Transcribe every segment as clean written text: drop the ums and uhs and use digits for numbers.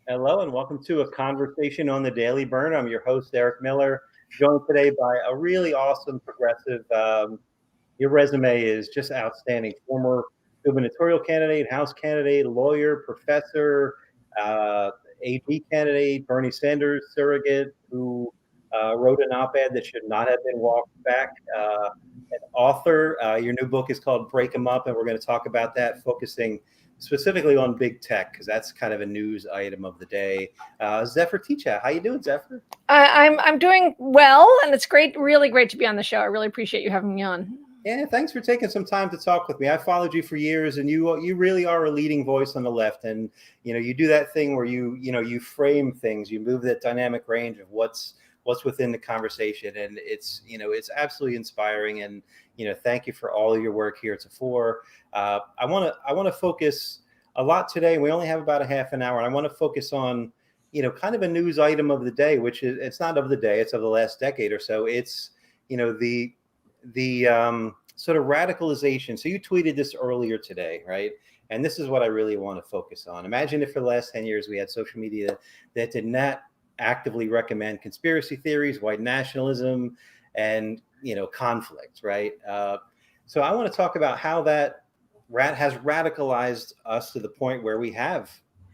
Hello and welcome to a conversation on the Daily Bern. I'm your host, Eric Miller, joined today by a really awesome progressive. Your resume is just outstanding. Former gubernatorial candidate, House candidate, lawyer, professor, AD candidate, Bernie Sanders surrogate, who wrote an op-ed that should not have been walked back. An author. Your new book is called Break 'em Up, and we're going to talk about that, focusing specifically on big tech, because that's kind of a news item of the day. Zephyr Teachout, how you doing, Zephyr? I'm doing well, and it's really great to be on the show. I really appreciate you having me on. Yeah, thanks for taking some time to talk with me. I followed you for years, and you really are a leading voice on the left. And you do that thing where you frame things, you move that dynamic range of what's within the conversation, and it's absolutely inspiring. And thank you for all of your work here at Zephyr. I want to focus a lot today. And we only have about a half an hour, and I want to focus on kind of a news item of the day, which is, it's not of the day, it's of the last decade or so. It's the sort of radicalization. So you tweeted this earlier today, right? And this is what I really want to focus on. Imagine if for the last 10 years we had social media that did not actively recommend conspiracy theories, white nationalism, and conflict, right? So I want to talk about how that has radicalized us to the point where we have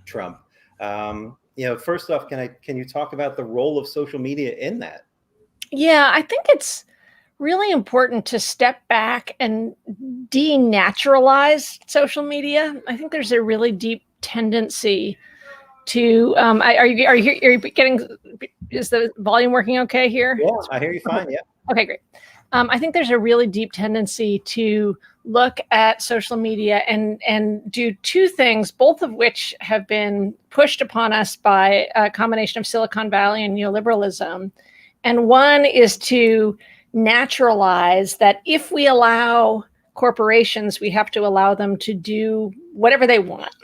Trump. First off, can you talk about the role of social media in that? Yeah, I think it's really important to step back and denaturalize social media. I think there's a really deep tendency to are you getting, is the volume working okay here? Yeah, I hear you fine. Yeah. Okay, great. I think there's a really deep tendency to look at social media and do two things, both of which have been pushed upon us by a combination of Silicon Valley and neoliberalism. And one is to naturalize that if we allow corporations, we have to allow them to do whatever they want.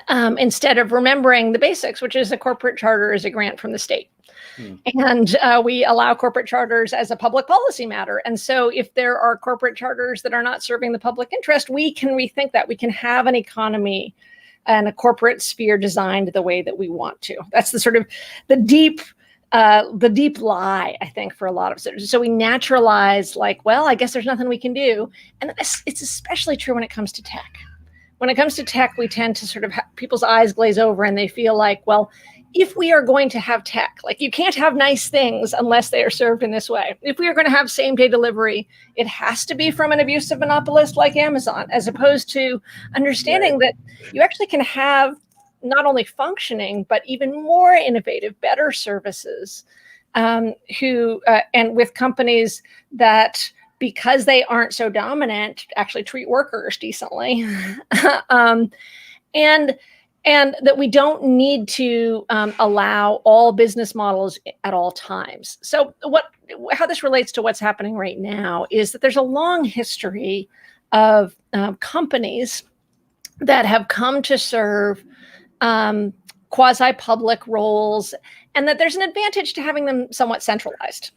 Instead of remembering the basics, which is a corporate charter is a grant from the state. And we allow corporate charters as a public policy matter. And so if there are corporate charters that are not serving the public interest, we can rethink that. We can have an economy and a corporate sphere designed the way that we want to. That's the sort of the deep lie, I think, for a lot of citizens. So we naturalize well, I guess there's nothing we can do. And it's especially true when it comes to tech. When it comes to tech, we tend to sort of people's eyes glaze over and they feel like, well, if we are going to have tech, you can't have nice things unless they are served in this way. If we are going to have same-day delivery, it has to be from an abusive monopolist like Amazon, as opposed to understanding that you actually can have not only functioning, but even more innovative, better services and with companies that, because they aren't so dominant, actually treat workers decently. And that we don't need to allow all business models at all times. So how this relates to what's happening right now is that there's a long history of companies that have come to serve quasi-public roles, and that there's an advantage to having them somewhat centralized.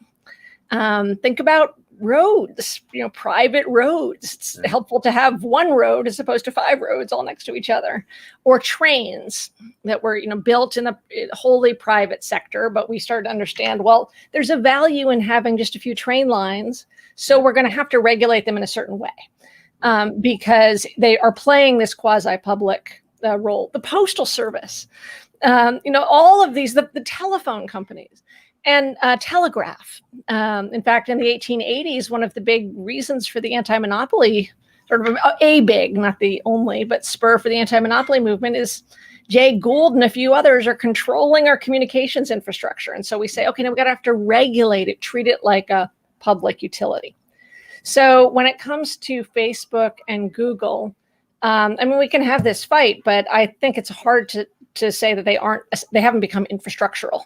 Think about roads, private roads. It's helpful to have one road as opposed to 5 roads all next to each other, or trains that were, built in the wholly private sector. But we started to understand, well, there's a value in having just a few train lines. So we're going to have to regulate them in a certain way because they are playing this quasi-public role. The postal service, all of these, the telephone companies. And telegraph. In fact, in the 1880s, one of the big reasons for the anti-monopoly, sort of a big, not the only, but spur for the anti-monopoly movement is Jay Gould and a few others are controlling our communications infrastructure. And so we say, okay, now we got to have to regulate it, treat it like a public utility. So when it comes to Facebook and Google, we can have this fight, but I think it's hard to say that they haven't become infrastructural.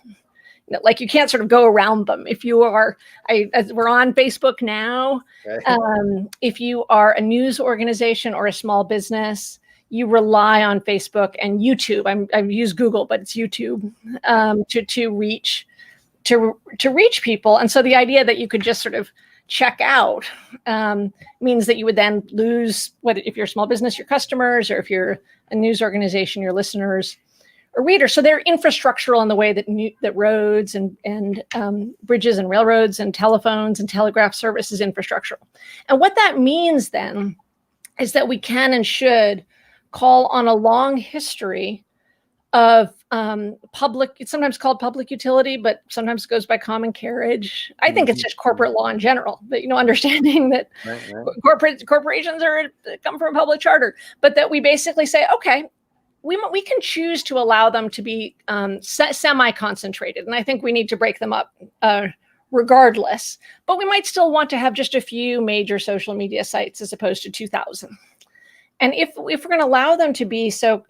You can't sort of go around them. If you are, we're on Facebook now. Okay. If you are a news organization or a small business, you rely on Facebook and YouTube. I've used Google, but it's YouTube to reach people. And so the idea that you could just sort of check out means that you would then lose, whether if you're a small business, your customers, or if you're a news organization, your listeners. a reader. So they're infrastructural in the way that that roads and bridges and railroads and telephones and telegraph service is infrastructural. And what that means then is that we can and should call on a long history of public, it's sometimes called public utility, but sometimes it goes by common carriage. I think it's just corporate law in general, that, understanding that corporations come from a public charter, but that we basically say, okay, we can choose to allow them to be semi-concentrated. And I think we need to break them up regardless, but we might still want to have just a few major social media sites as opposed to 2,000. And if we're going to allow them to be so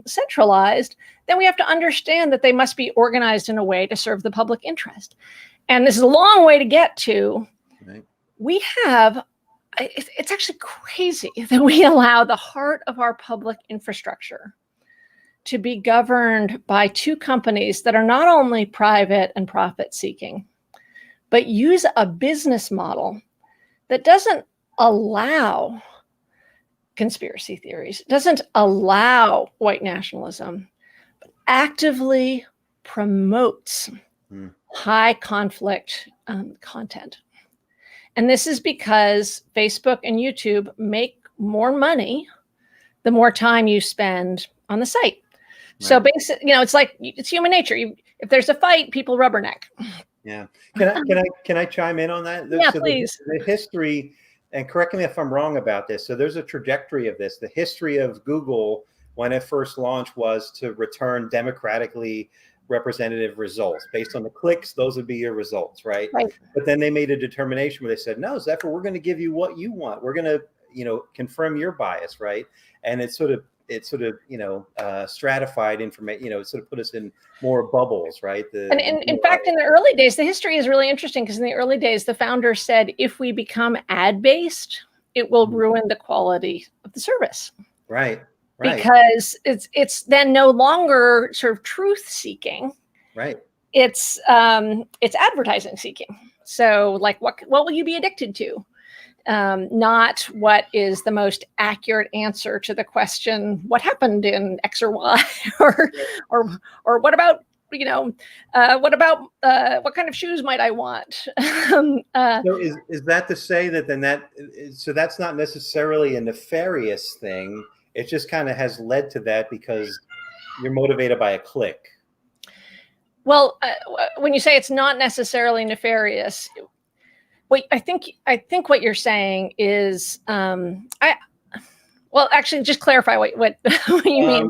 centralized, then we have to understand that they must be organized in a way to serve the public interest. And this is a long way to get to. Right. We have, it's actually crazy that we allow the heart of our public infrastructure to be governed by two companies that are not only private and profit seeking, but use a business model that doesn't allow conspiracy theories, doesn't allow white nationalism, but actively promotes high conflict content. And this is because Facebook and YouTube make more money the more time you spend on the site. Right. So basically, it's like, it's human nature. If there's a fight, people rubberneck. Yeah. Can I chime in on that? Yeah, so please. The history, and correct me if I'm wrong about this. So there's a trajectory of this. The history of Google when it first launched was to return democratically representative results. Based on the clicks, those would be your results, right? But then they made a determination where they said, no, Zephyr, we're going to give you what you want. We're going to, confirm your bias, right? And it sort of stratified information, it sort of put us in more bubbles, right? And in fact, in the early days, the history is really interesting because in the early days, the founders said, if we become ad-based, it will ruin the quality of the service. Right. Because it's then no longer sort of truth seeking. Right. It's advertising seeking. So like, what will you be addicted to? Not what is the most accurate answer to the question, what happened in X or Y, or what about, what kind of shoes might I want? So is that to say that so that's not necessarily a nefarious thing. It just kind of has led to that because you're motivated by a click. Well, when you say it's not necessarily nefarious, I think what you're saying is, actually, just clarify what you mean.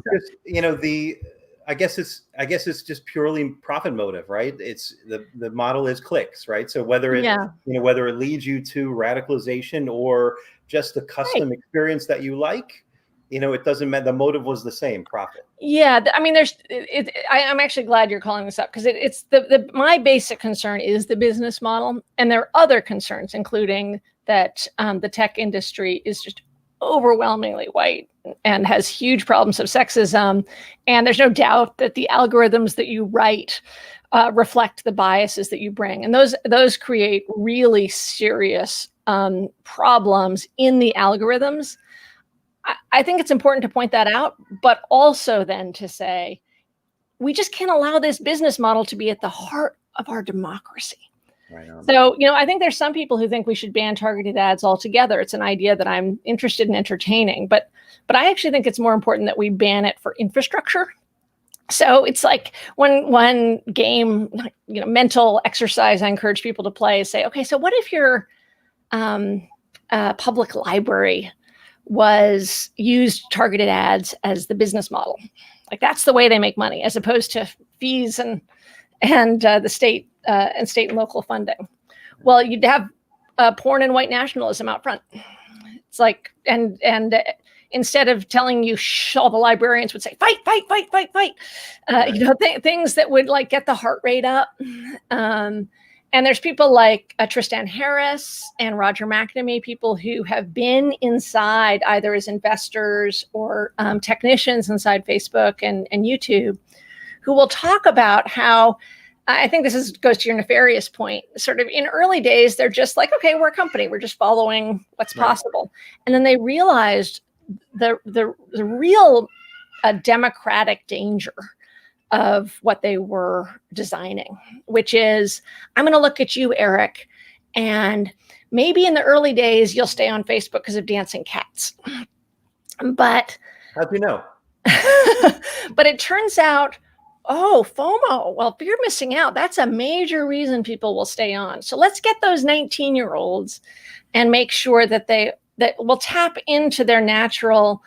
I guess it's just purely profit motive, right? It's the model is clicks, right? So whether it leads you to radicalization or just the custom experience that you like, it doesn't matter. The motive was the same, profit. Yeah, I mean, I'm actually glad you're calling this up because it's my basic concern is the business model, and there are other concerns, including that the tech industry is just overwhelmingly white and has huge problems of sexism, and there's no doubt that the algorithms that you write reflect the biases that you bring, and those create really serious problems in the algorithms. I think it's important to point that out, but also then to say, we just can't allow this business model to be at the heart of our democracy. Right on. So, I think there's some people who think we should ban targeted ads altogether. It's an idea that I'm interested in entertaining, but I actually think it's more important that we ban it for infrastructure. So it's like one game, mental exercise I encourage people to play is say, okay, so what if your public library was used targeted ads as the business model? Like that's the way they make money, as opposed to fees and the state and local funding. Well, you'd have porn and white nationalism out front. It's like, and instead of telling you, all the librarians would say, fight. Things that would like get the heart rate up. And there's people like Tristan Harris and Roger McNamee, people who have been inside either as investors or technicians inside Facebook and YouTube, who will talk about how, I think this goes to your nefarious point, sort of in early days, they're just like, okay, we're a company, we're just following what's possible. And then they realized the real a democratic danger of what they were designing, which is, I'm going to look at you, Eric, and maybe in the early days you'll stay on Facebook because of dancing cats. But how'd you know? but it turns out, oh, FOMO. Well, if you're missing out, that's a major reason people will stay on. So let's get those 19-year-olds and make sure that that will tap into their natural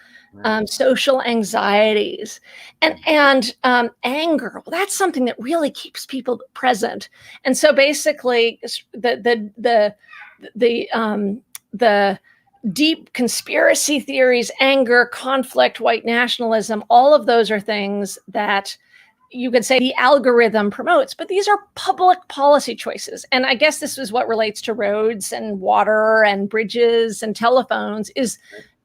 social anxieties and anger. Well, that's something that really keeps people present. And so basically, the deep conspiracy theories, anger, conflict, white nationalism, all of those are things that you could say the algorithm promotes, but these are public policy choices. And I guess this is what relates to roads and water and bridges and telephones is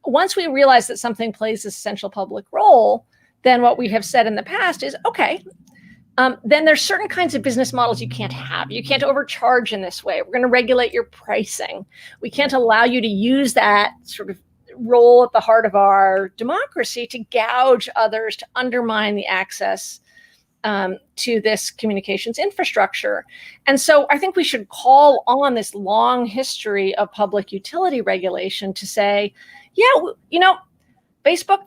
once we realize that something plays this essential public role, then what we have said in the past is, okay, then there's certain kinds of business models you can't have. You can't overcharge in this way. We're going to regulate your pricing. We can't allow you to use that sort of role at the heart of our democracy to gouge others, to undermine the access to this communications infrastructure. And so I think we should call on this long history of public utility regulation to say, yeah, Facebook,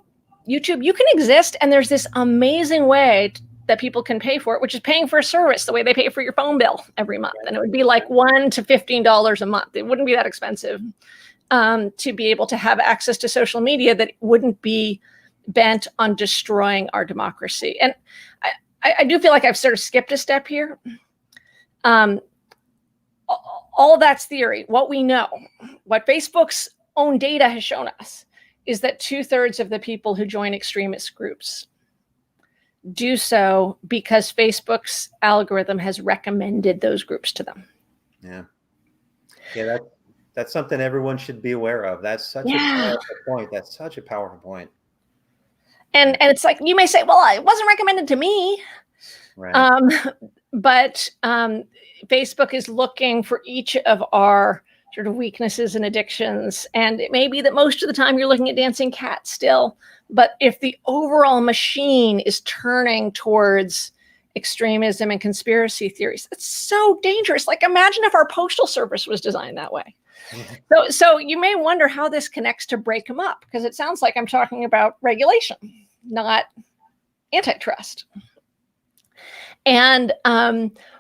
YouTube, you can exist. And there's this amazing way that people can pay for it, which is paying for a service the way they pay for your phone bill every month. And it would be like $1 to $15 a month. It wouldn't be that expensive to be able to have access to social media that wouldn't be bent on destroying our democracy. And I do feel like I've sort of skipped a step here. All of that's theory. What we know, what Facebook's own data has shown us is that 2/3 of the people who join extremist groups do so because Facebook's algorithm has recommended those groups to them. Yeah, that's something everyone should be aware of. That's such a powerful point. That's such a powerful point. And it's like, you may say, well, it wasn't recommended to me. Right. But Facebook is looking for each of our sort of weaknesses and addictions. And it may be that most of the time you're looking at dancing cats still. But if the overall machine is turning towards extremism and conspiracy theories, it's so dangerous. Like, imagine if our postal service was designed that way. So you may wonder how this connects to break them up, because it sounds like I'm talking about regulation, not antitrust. And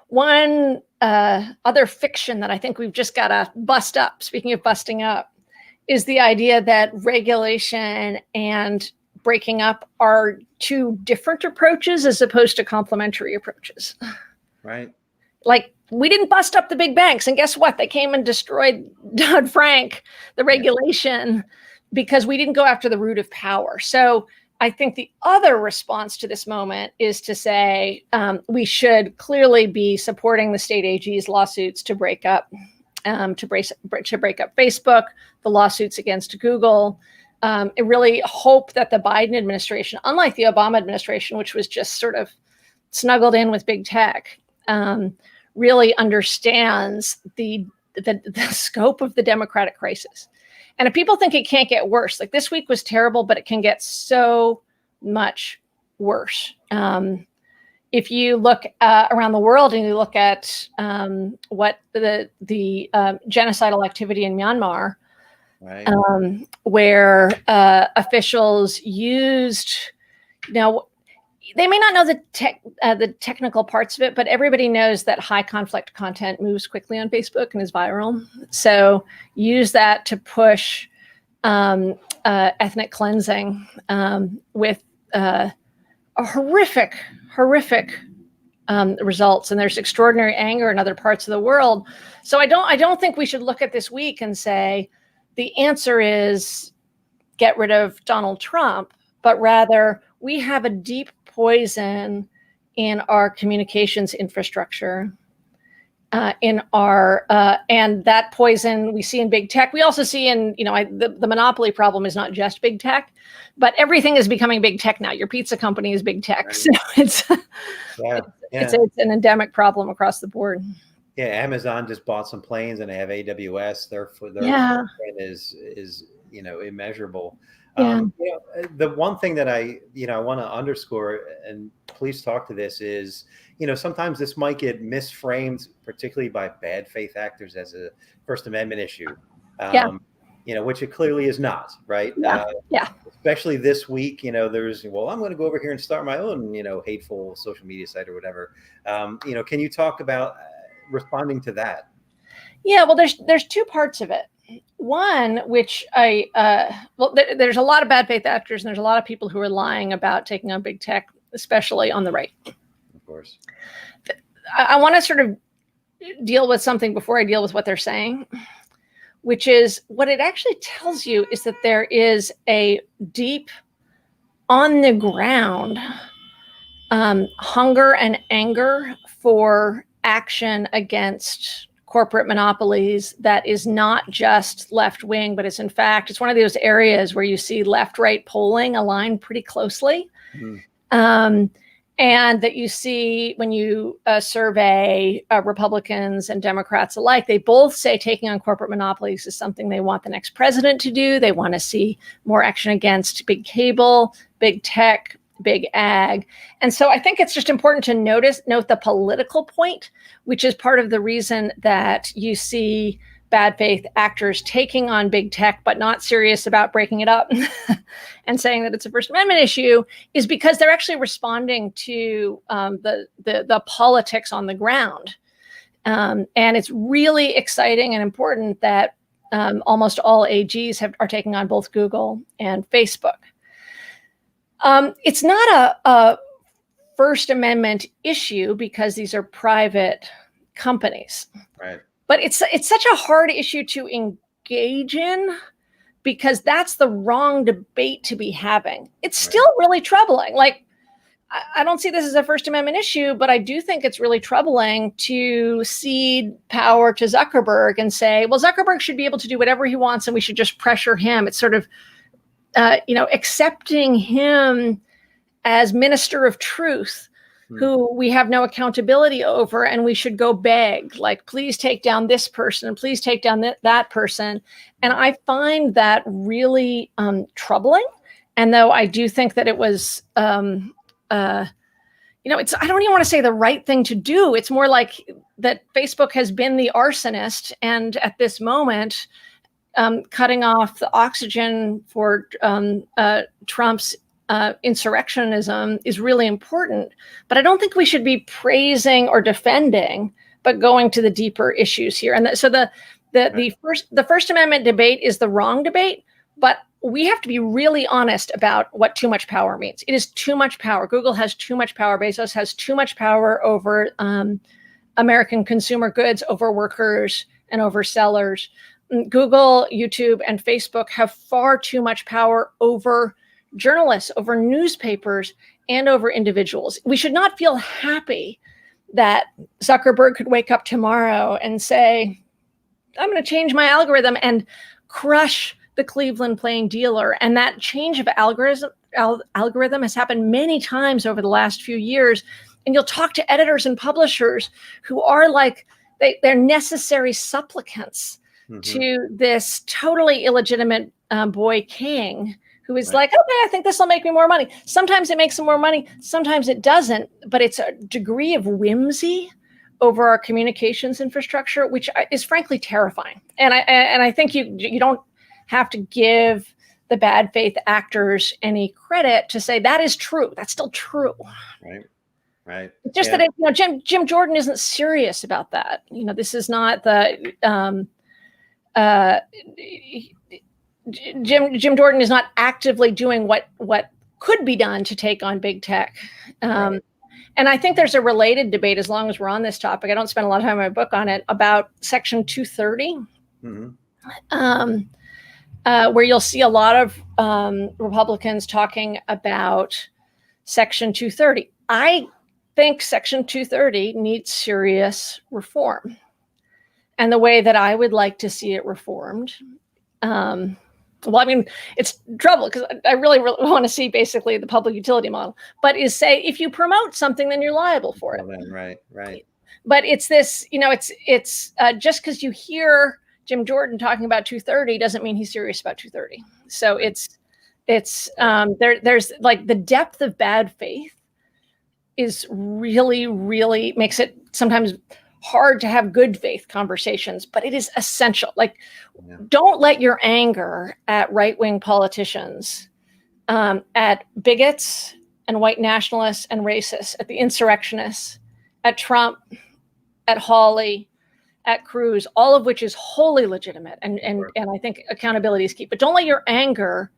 one other fiction that I think we've just got to bust up, speaking of busting up, is the idea that regulation and breaking up are two different approaches as opposed to complementary approaches. Right. Like, we didn't bust up the big banks, and guess what? They came and destroyed Dodd-Frank, the regulation, because we didn't go after the root of power. So I think the other response to this moment is to say we should clearly be supporting the state AG's lawsuits to break up Facebook, the lawsuits against Google. I really hope that the Biden administration, unlike the Obama administration, which was just sort of snuggled in with big tech, really understands the scope of the democratic crisis. And if people think it can't get worse, like this week was terrible, but it can get so much worse. If you look around the world and you look at what the genocidal activity in Myanmar, right. Where officials used, now they may not know the technical parts of it, but everybody knows that high conflict content moves quickly on Facebook and is viral. So use that to push ethnic cleansing with horrific results. And there's extraordinary anger in other parts of the world. So I don't think we should look at this week and say the answer is get rid of Donald Trump, but rather we have a deep poison in our communications infrastructure, and that poison we see in big tech. We also see in, the monopoly problem is not just big tech, but everything is becoming big tech now. Your pizza company is big tech. Right. So it's an endemic problem across the board. Yeah, Amazon just bought some planes and they have AWS. Their footprint is immeasurable. Yeah. The one thing that I want to underscore, and please talk to this, is, sometimes this might get misframed, particularly by bad faith actors, as a First Amendment issue, Yeah. Which it clearly is not, right? Yeah. Yeah. Especially this week, there's, well, I'm going to go over here and start my own, hateful social media site or whatever. Can you talk about responding to that? Yeah, well, there's two parts of it. One, which there's a lot of bad faith actors, and there's a lot of people who are lying about taking on big tech, especially on the right. Of course. I want to sort of deal with something before I deal with what they're saying, which is what it actually tells you is that there is a deep, on the ground hunger and anger for action against corporate monopolies that is not just left wing, but it's one of those areas where you see left right polling align pretty closely. Mm-hmm. And that you see when you survey Republicans and Democrats alike, they both say taking on corporate monopolies is something they want the next president to do. They want to see more action against big cable, big tech, big ag. And so I think it's just important to note the political point, which is part of the reason that you see bad faith actors taking on big tech, but not serious about breaking it up and saying that it's a First Amendment issue, is because they're actually responding to the politics on the ground. And it's really exciting and important that almost all AGs are taking on both Google and Facebook. It's not a First Amendment issue because these are private companies. Right. But it's such a hard issue to engage in because that's the wrong debate to be having. It's still really troubling. Like, I don't see this as a First Amendment issue, but I do think it's really troubling to cede power to Zuckerberg and say, well, Zuckerberg should be able to do whatever he wants and we should just pressure him. It's sort of accepting him as minister of truth, who we have no accountability over, and we should go beg, like, please take down this person, please take down that person. And I find that really troubling. And though I do think that it was, I don't even want to say the right thing to do. It's more like that Facebook has been the arsonist, and at this moment, cutting off the oxygen for Trump's insurrectionism is really important. But I don't think we should be praising or defending, but going to the deeper issues here. And so the First Amendment debate is the wrong debate, but we have to be really honest about what too much power means. It is too much power. Google has too much power. Bezos has too much power over American consumer goods, over workers, and over sellers. Google, YouTube, and Facebook have far too much power over journalists, over newspapers, and over individuals. We should not feel happy that Zuckerberg could wake up tomorrow and say, I'm going to change my algorithm and crush the Cleveland Plain Dealer. And that change of algorithm has happened many times over the last few years. And you'll talk to editors and publishers who are like, they're necessary supplicants to this totally illegitimate boy king, who is like, okay, I think this will make me more money. Sometimes it makes them more money. Sometimes it doesn't. But it's a degree of whimsy over our communications infrastructure, which is frankly terrifying. And I think you don't have to give the bad faith actors any credit to say that is true. That's still true. Right. It's just that Jim Jordan isn't serious about that. This is not the Jim Jordan is not actively doing what could be done to take on big tech. And I think there's a related debate, as long as we're on this topic. I don't spend a lot of time in my book on it, about Section 230, where you'll see a lot of Republicans talking about Section 230. I think Section 230 needs serious reform. And the way that I would like to see it reformed, it's trouble because I really want to see basically the public utility model, but is say, if you promote something, then you're liable for it. Right. But it's this, it's just because you hear Jim Jordan talking about 230 doesn't mean he's serious about 230. So it's It's there's like the depth of bad faith is really, really makes it sometimes hard to have good faith conversations, but it is essential. Like, don't let your anger at right-wing politicians, at bigots and white nationalists and racists, at the insurrectionists, at Trump, at Hawley, at Cruz, all of which is wholly legitimate. And I think accountability is key, but don't let your anger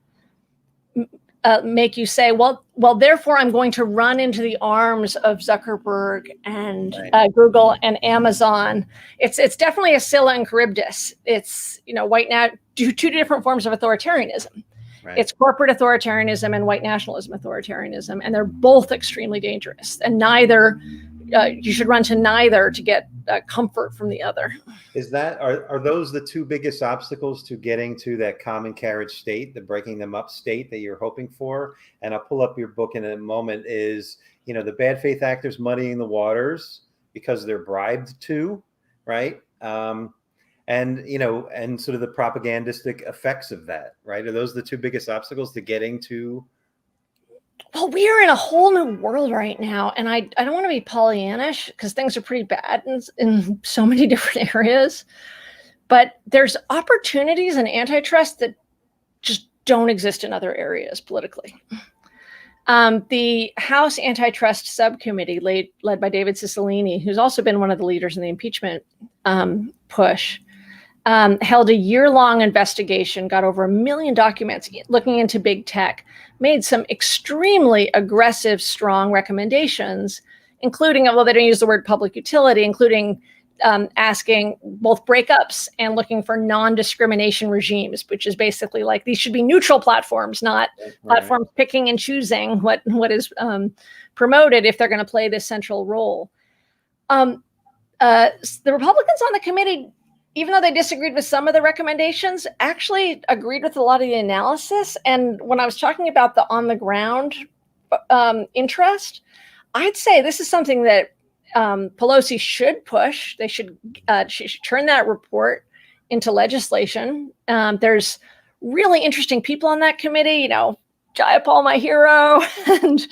make you say, well, therefore I'm going to run into the arms of Zuckerberg and Google and Amazon. It's definitely a Scylla and Charybdis. It's, white now two different forms of authoritarianism. Right. It's corporate authoritarianism and white nationalism authoritarianism, and they're both extremely dangerous. And neither, you should run to neither to get comfort from the other. Are those the two biggest obstacles to getting to that common carriage state, the breaking them up state that you're hoping for? And I'll pull up your book in a moment. Is, the bad faith actors muddying the waters because they're bribed to, right? And sort of the propagandistic effects of that, right? Are those the two biggest obstacles to getting to? Well, we are in a whole new world right now, and I don't want to be Pollyannish because things are pretty bad in so many different areas, but there's opportunities in antitrust that just don't exist in other areas politically. The House Antitrust Subcommittee, led by David Cicilline, who's also been one of the leaders in the impeachment push, held a year-long investigation, got over 1 million documents looking into big tech, made some extremely aggressive, strong recommendations, including, although they don't use the word public utility, including asking both breakups and looking for non-discrimination regimes, which is basically like these should be neutral platforms, not platforms picking and choosing what is promoted if they're going to play this central role. The Republicans on the committee, even though they disagreed with some of the recommendations, actually agreed with a lot of the analysis. And when I was talking about the on the ground interest, I'd say this is something that Pelosi should push. She should turn that report into legislation. There's really interesting people on that committee, Jayapal, my hero, and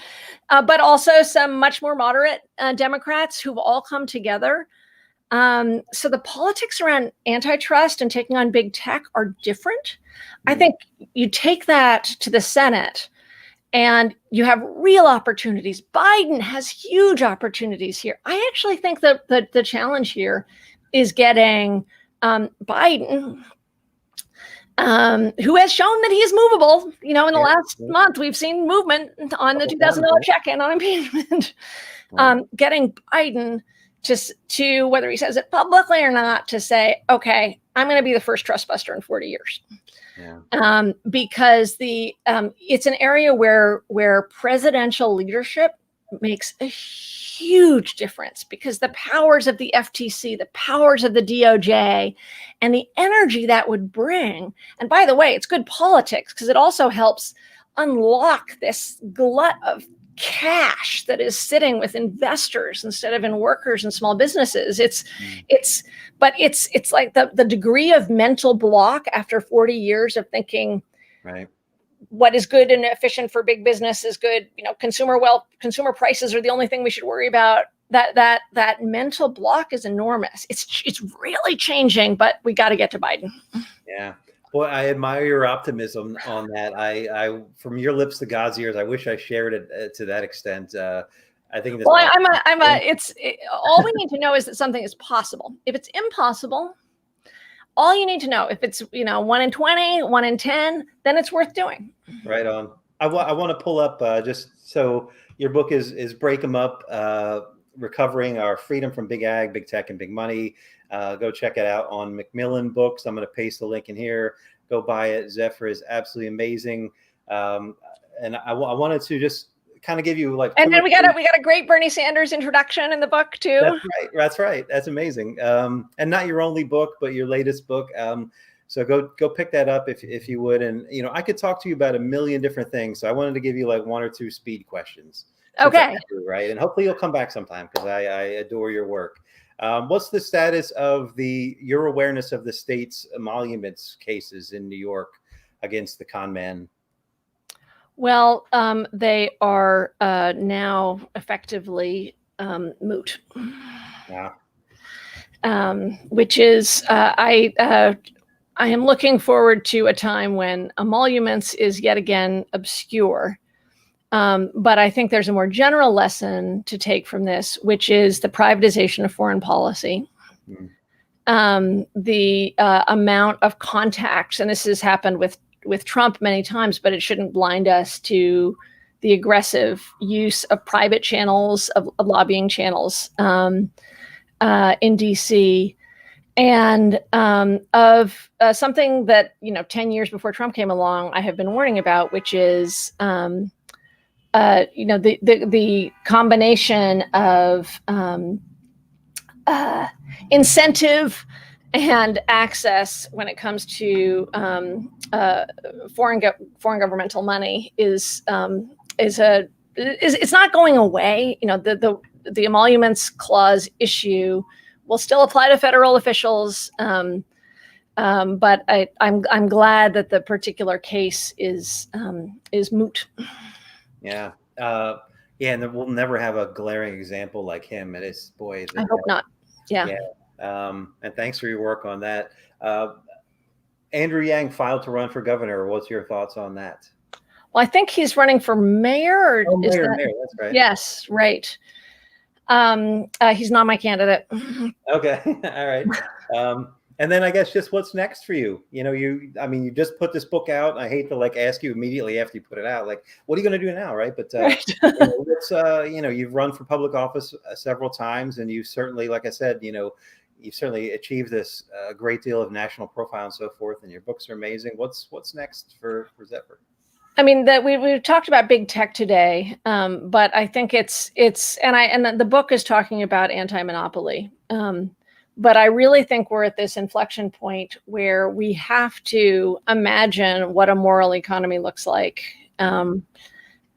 but also some much more moderate Democrats who've all come together. So the politics around antitrust and taking on big tech are different. I think you take that to the Senate and you have real opportunities. Biden has huge opportunities here. I actually think that the challenge here is getting Biden, who has shown that he is movable. In the last month, we've seen movement on the $2,000 check-in on impeachment. Getting Biden to whether he says it publicly or not, to say, okay, I'm going to be the first trust buster in 40 years. Yeah. Because it's an area where presidential leadership makes a huge difference, because the powers of the FTC, the powers of the DOJ, and the energy that would bring. And by the way, it's good politics because it also helps unlock this glut of cash that is sitting with investors instead of in workers and small businesses. It's like the degree of mental block after 40 years of thinking, right, what is good and efficient for big business is good. Consumer prices are the only thing we should worry about. That mental block is enormous. It's really changing, but we got to get to Biden. Yeah. Well, I admire your optimism on that. I from your lips to God's ears, I wish I shared it to that extent. I think that's all we need to know is that something is possible. If it's impossible, all you need to know, if it's 1 in 20, 1 in 10, then it's worth doing. Right on. I want to pull up just so your book is Break 'em Up, Recovering Our Freedom from Big Ag, Big Tech, and Big Money. Go check it out on Macmillan Books. I'm going to paste the link in here. Go buy it. Zephyr is absolutely amazing. And I wanted to just kind of give you and then we got a great Bernie Sanders introduction in the book too. That's right. That's amazing. And not your only book, but your latest book. So go pick that up if you would. And I could talk to you about a million different things. So I wanted to give you 1 or 2 speed questions. Okay. Right. And hopefully you'll come back sometime because I adore your work. What's the status of your awareness of the state's emoluments cases in New York against the con man? Well, they are now effectively moot. Wow. Which is I am looking forward to a time when emoluments is yet again obscure. But I think there's a more general lesson to take from this, which is the privatization of foreign policy. The amount of contacts, and this has happened with Trump many times, but it shouldn't blind us to the aggressive use of private channels, of lobbying channels in DC, and of something that, 10 years before Trump came along, I have been warning about, which is the combination of incentive and access when it comes to foreign governmental money is it's not going away. The emoluments clause issue will still apply to federal officials, but I'm glad that the particular case is moot. Yeah. And then we'll never have a glaring example like him. It is, boy. I hope not. Yeah. And thanks for your work on that. Andrew Yang filed to run for governor. What's your thoughts on that? Well, I think he's running for mayor. Mayor, that's right. Yes, right. He's not my candidate. Okay. All right. And then I guess just what's next for you? You just put this book out. I hate to ask you immediately after you put it out, what are you going to do now? Right. But, you've run for public office several times, and you certainly, like I said, you've certainly achieved this great deal of national profile and so forth. And your books are amazing. What's next for Zephyr? I mean, that we've talked about big tech today, but I think it's and the book is talking about anti-monopoly. But I really think we're at this inflection point where we have to imagine what a moral economy looks like.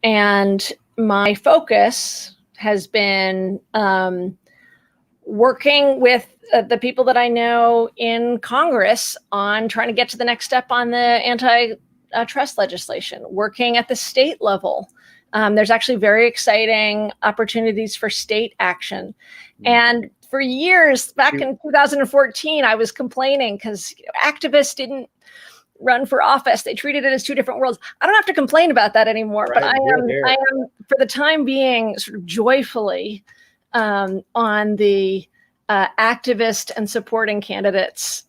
And my focus has been working with the people that I know in Congress on trying to get to the next step on the antitrust legislation, working at the state level. There's actually very exciting opportunities for state action. And for years, back in 2014, I was complaining because activists didn't run for office. They treated it as two different worlds. I don't have to complain about that anymore, right. But I am, for the time being, sort of joyfully on the activist and supporting candidates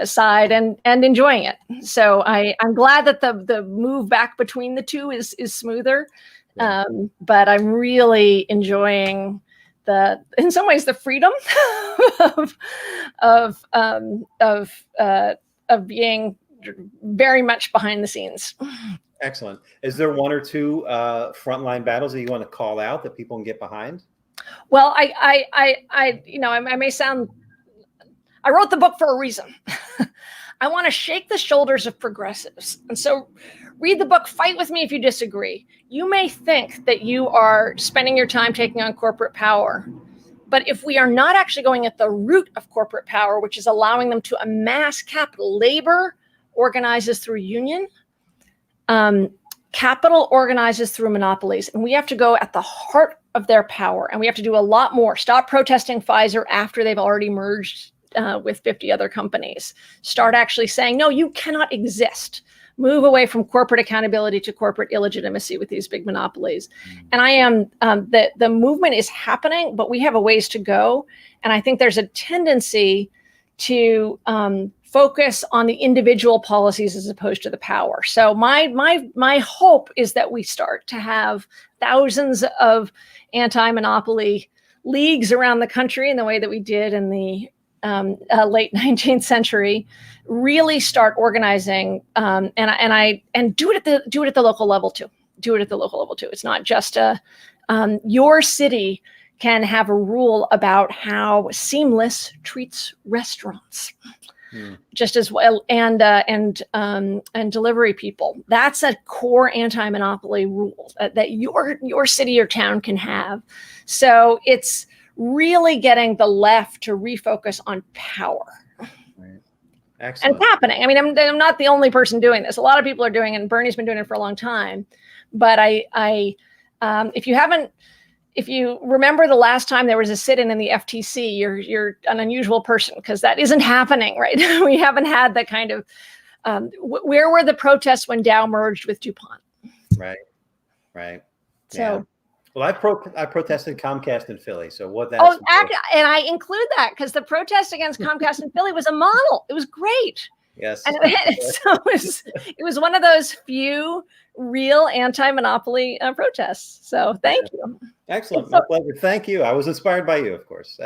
side and enjoying it. So I'm glad that the move back between the two is smoother, but I'm really enjoying in some ways the freedom of being very much behind the scenes. Excellent. Is there one or two frontline battles that you want to call out that people can get behind? Well, I may sound, I wrote the book for a reason. I want to shake the shoulders of progressives. And so read the book, fight with me if you disagree. You may think that you are spending your time taking on corporate power. But if we are not actually going at the root of corporate power, which is allowing them to amass capital, labor organizes through union, capital organizes through monopolies. And we have to go at the heart of their power. And we have to do a lot more. Stop protesting Pfizer after they've already merged with 50 other companies. Start actually saying, no, you cannot exist. Move away from corporate accountability to corporate illegitimacy with these big monopolies. And I am, the movement is happening, but we have a ways to go. And I think there's a tendency to focus on the individual policies as opposed to the power. So my hope is that we start to have thousands of anti-monopoly leagues around the country in the way that we did in the late 19th century, really start organizing and do it at the local level too. Do it at the local level too. It's not just your city can have a rule about how Seamless treats restaurants. Just as well, and delivery people. That's a core anti-monopoly rule that your city or town can have. So it's really getting the left to refocus on power. Right. Excellent. it's happening. I mean, I'm not the only person doing this. A lot of people are doing it, and Bernie's been doing it for a long time. But if you remember the last time there was a sit-in in the FTC, you're an unusual person, because that isn't happening right now. We haven't had that kind of, where were the protests when Dow merged with DuPont? Right. So, yeah. Well, I protested Comcast in Philly. So what that? And I include that because the protest against Comcast in Philly was a model. It was great. Yes. And so it was one of those few real anti-monopoly protests. So thank you. Excellent. My pleasure. Thank you. I was inspired by you, of course.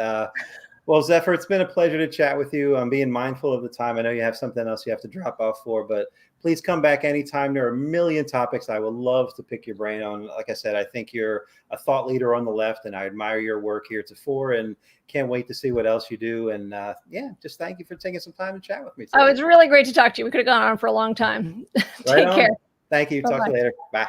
Well, Zephyr, it's been a pleasure to chat with you. I'm being mindful of the time. I know you have something else you have to drop off for, but please come back anytime. There are a million topics I would love to pick your brain on. Like I said, I think you're a thought leader on the left, and I admire your work heretofore, and can't wait to see what else you do. And just thank you for taking some time to chat with me today. Oh, it's really great to talk to you. We could have gone on for a long time. Take care. Thank you. Bye-bye. Talk to you later. Bye.